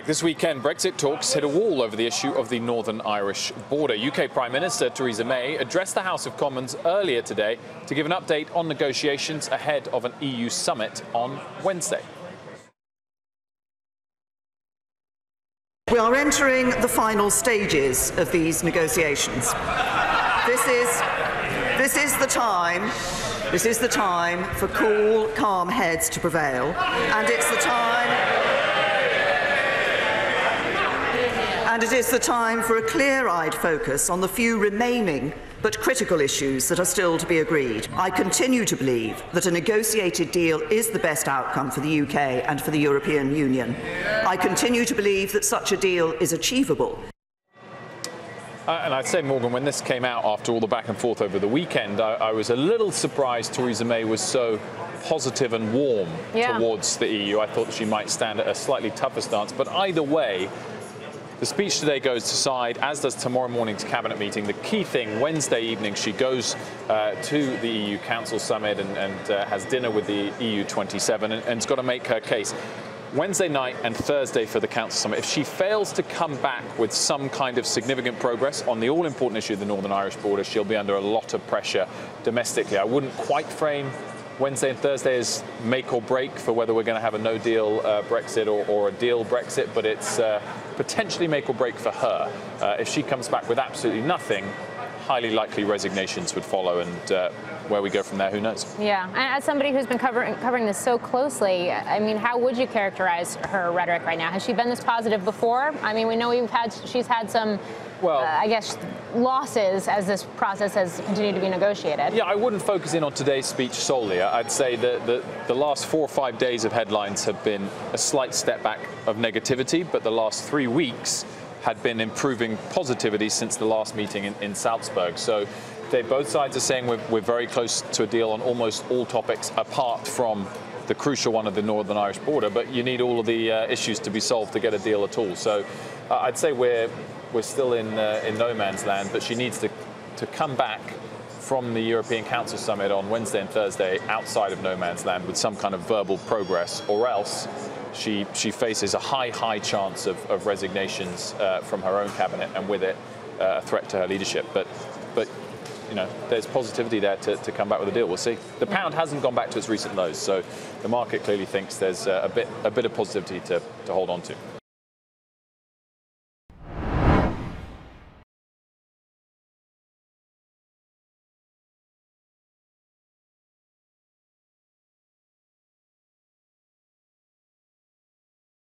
This weekend, Brexit talks hit a wall over the issue of the Northern Irish border. UK Prime Minister Theresa May addressed the House of Commons earlier today to give an update on negotiations ahead of an EU summit on Wednesday. We are entering the final stages of these negotiations. This is the time for cool, calm heads to prevail, and it is the time for a clear-eyed focus on the few remaining but critical issues that are still to be agreed. I continue to believe that a negotiated deal is the best outcome for the UK and for the European Union. I continue to believe that such a deal is achievable. And I'd say, Morgan, when this came out after all the back and forth over the weekend, I was a little surprised Theresa May was so positive and warm towards the EU. I thought she might stand at a slightly tougher stance. But either way, the speech today goes to side, as does tomorrow morning's cabinet meeting. The key thing, Wednesday evening, she goes to the EU Council summit and has dinner with the EU 27 and has got to make her case. Wednesday night and Thursday for the Council summit. If she fails to come back with some kind of significant progress on the all-important issue of the Northern Irish border, she'll be under a lot of pressure domestically. I wouldn't quite frame Wednesday and Thursday as make or break for whether we're going to have a no-deal Brexit or a deal Brexit, but it's potentially make or break for her. If she comes back with absolutely nothing, highly likely resignations would follow, and where we go from there, who knows? Yeah, and as somebody who's been covering this so closely, I mean, how would you characterize her rhetoric right now? Has she been this positive before? I mean, we know she's had some, I guess, losses as this process has continued to be negotiated. Yeah, I wouldn't focus in on today's speech solely. I'd say that the last 4 or 5 days of headlines have been a slight step back of negativity, but the last 3 weeks had been improving positivity since the last meeting in Salzburg. So both sides are saying we're very close to a deal on almost all topics apart from the crucial one of the Northern Irish border, but you need all of the issues to be solved to get a deal at all. So I'd say we're still in no man's land, but she needs to come back from the European Council summit on Wednesday and Thursday outside of no man's land with some kind of verbal progress, or else she faces a high chance of resignations from her own cabinet, and with it a threat to her leadership. But you know, there's positivity there to come back with a deal. We'll see. The pound hasn't gone back to its recent lows, so the market clearly thinks there's a bit of positivity to hold on to.